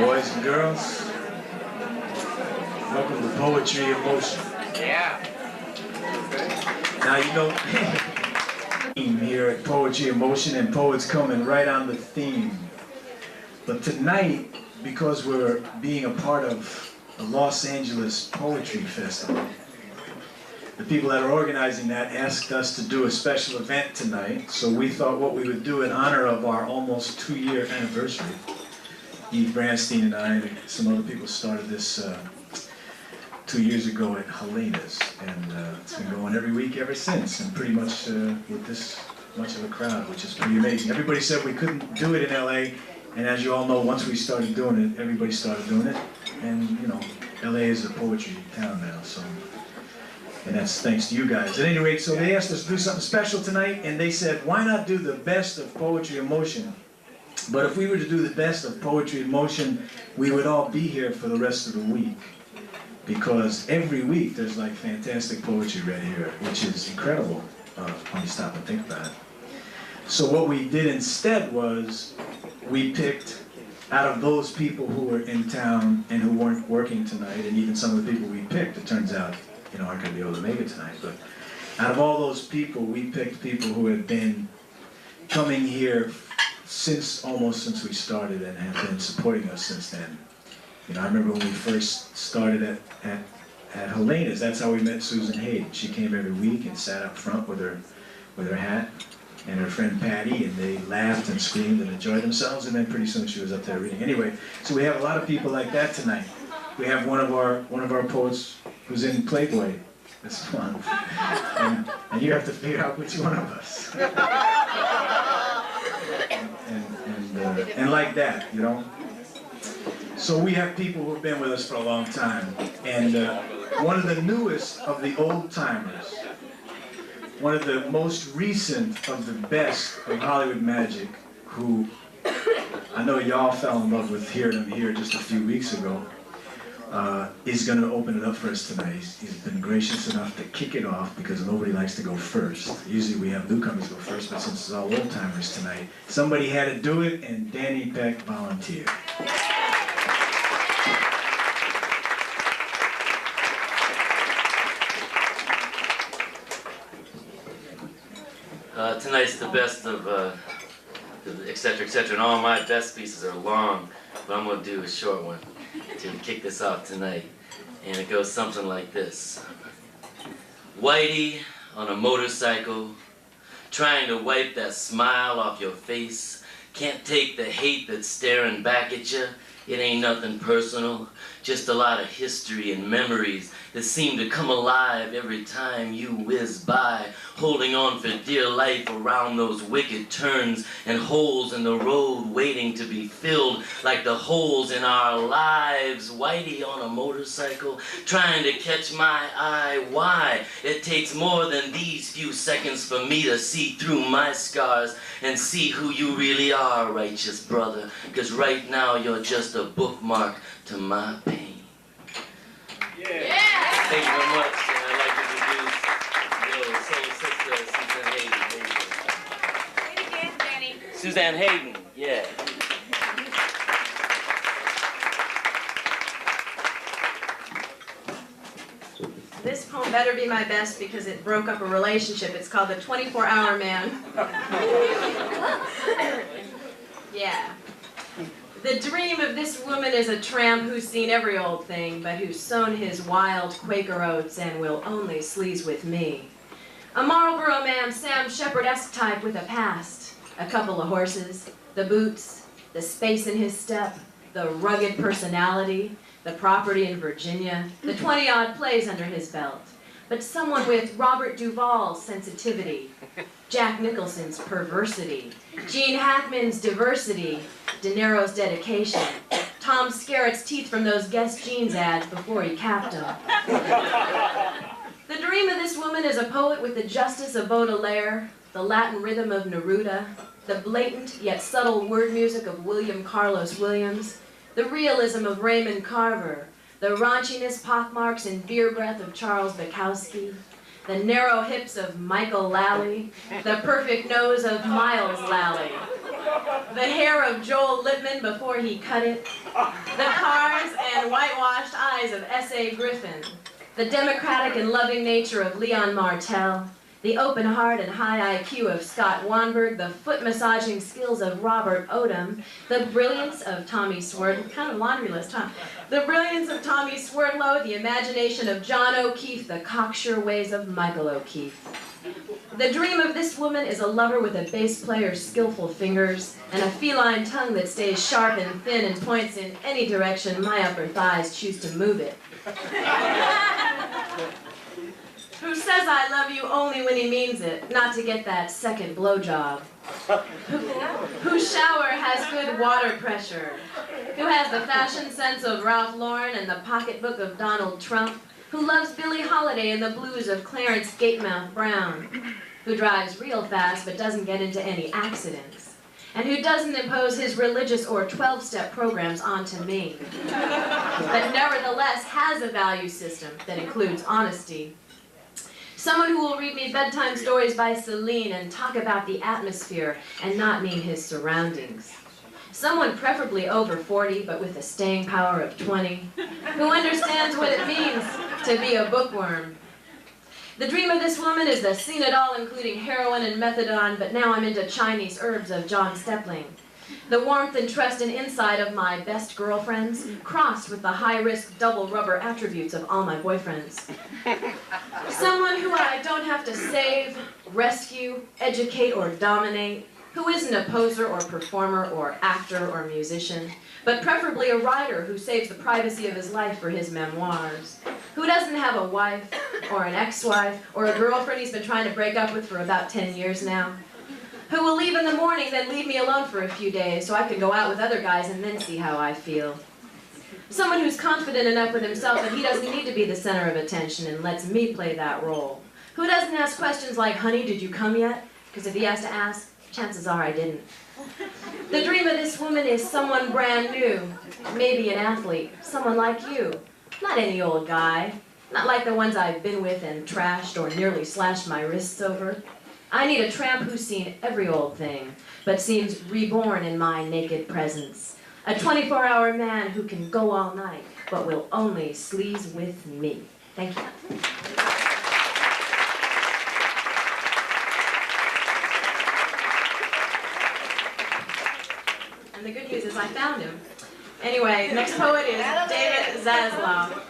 Boys and girls, welcome to Poetry in Motion. Yeah. Now you know, here at Poetry in Motion, and poets coming right on the theme. But tonight, because we're being a part of the Los Angeles Poetry Festival, the people that are organizing that asked us to do a special event tonight, so we thought what we would do in honor of our almost 2-year anniversary. Eve Branstein and I and some other people started this 2 years ago at Helena's, and it's been going every week ever since, and pretty much with this much of a crowd, which is pretty amazing. Everybody said we couldn't do it in LA, and as you all know, once we started doing it, everybody started doing it, and you know, LA is a poetry town now, so. And that's thanks to you guys. At any rate, so they asked us to do something special tonight, and they said, why not do the best of Poetry in Motion? But if we were to do the best of Poetry in Motion, we would all be here for the rest of the week. Because every week there's like fantastic poetry right here, which is incredible when you stop and think about it. So what we did instead was, we picked out of those people who were in town and who weren't working tonight, and even some of the people we picked, it turns out, you know, aren't going to be able to make it tonight, but out of all those people, we picked people who had been coming here almost since we started and have been supporting us since then. You know, I remember when we first started at Helena's, that's how we met Susan Hayden. She came every week and sat up front with her hat and her friend Patty, and they laughed and screamed and enjoyed themselves, and then pretty soon she was up there reading. Anyway, so we have a lot of people like that tonight. We have one of our poets who's in Playboy this month, and you have to figure out which one of us. And like that, you know. So we have people who have been with us for a long time, and one of the newest of the old timers, one of the most recent of the best of Hollywood Magic, who I know y'all fell in love with hearing him here just a few weeks ago, is going to open it up for us tonight. He's been gracious enough to kick it off because nobody likes to go first. Usually we have newcomers go first, but since it's all old timers tonight, somebody had to do it, and Danny Peck volunteered. Tonight's the best of etc., etc., and all my best pieces are long, but I'm going to do a short one to kick this off tonight, and it goes something like this. Whitey on a motorcycle, trying to wipe that smile off your face, can't take the hate that's staring back at you. It ain't nothing personal, just a lot of history and memories that seem to come alive every time you whiz by, holding on for dear life around those wicked turns and holes in the road waiting to be filled like the holes in our lives. Whitey on a motorcycle, trying to catch my eye. Why? It takes more than these few seconds for me to see through my scars and see who you really are, righteous brother, because right now you're just a bookmark to my pain. Yeah. Thank you very much, and I'd like to introduce your soul sister, Suzanne Hayden. Say it again, Danny. Suzanne Hayden, yeah. This poem better be my best because it broke up a relationship. It's called The 24-Hour Man. Yeah. The dream of this woman is a tramp who's seen every old thing, but who's sown his wild Quaker oats and will only sleaze with me. A Marlboro man, Sam Shepard-esque type with a past. A couple of horses, the boots, the space in his step, the rugged personality, the property in Virginia, the 20-odd plays under his belt. But someone with Robert Duvall's sensitivity, Jack Nicholson's perversity, Gene Hackman's diversity, De Niro's dedication, Tom Skerritt's teeth from those Guess Jeans ads before he capped them. The dream of this woman is a poet with the justice of Baudelaire, the Latin rhythm of Neruda, the blatant yet subtle word music of William Carlos Williams, the realism of Raymond Carver, the raunchiness, pockmarks, and beer breath of Charles Bukowski, the narrow hips of Michael Lally, the perfect nose of Miles Lally, The hair of Joel Lippman before he cut it. The cars and whitewashed eyes of S.A. Griffin. The democratic and loving nature of Leon Martell. The open heart and high IQ of Scott Wanberg, the foot-massaging skills of Robert Odom, the brilliance of Tommy Swerdlow, kind of laundry list, huh? The brilliance of Tommy Swerdlow, the imagination of John O'Keefe, the cocksure ways of Michael O'Keefe. The dream of this woman is a lover with a bass player's skillful fingers and a feline tongue that stays sharp and thin and points in any direction my upper thighs choose to move it. Who says I love you only when he means it, not to get that second blowjob. Whose shower has good water pressure. Who has the fashion sense of Ralph Lauren and the pocketbook of Donald Trump. Who loves Billie Holiday and the blues of Clarence Gatemouth Brown. Who drives real fast but doesn't get into any accidents. And who doesn't impose his religious or 12-step programs onto me. But nevertheless has a value system that includes honesty. Someone who will read me bedtime stories by Celine and talk about the atmosphere and not mean his surroundings. Someone preferably over 40 but with a staying power of 20, who understands what it means to be a bookworm. The dream of this woman is the seen it all including heroin and methadone, but now I'm into Chinese herbs of John Stepling. The warmth and trust and insight of my best girlfriends, crossed with the high-risk double rubber attributes of all my boyfriends. Someone who I don't have to save, rescue, educate, or dominate, who isn't a poser or performer or actor or musician, but preferably a writer who saves the privacy of his life for his memoirs, who doesn't have a wife or an ex-wife or a girlfriend he's been trying to break up with for about 10 years now, who will leave in the morning, then leave me alone for a few days so I can go out with other guys and then see how I feel. Someone who's confident enough with himself that he doesn't need to be the center of attention and lets me play that role. Who doesn't ask questions like, honey, did you come yet? Because if he has to ask, chances are I didn't. The dream of this woman is someone brand new, maybe an athlete, someone like you. Not any old guy, not like the ones I've been with and trashed or nearly slashed my wrists over. I need a tramp who's seen every old thing, but seems reborn in my naked presence. A 24-hour man who can go all night, but will only sleaze with me. Thank you. And the good news is I found him. Anyway, next poet is David Zaslav.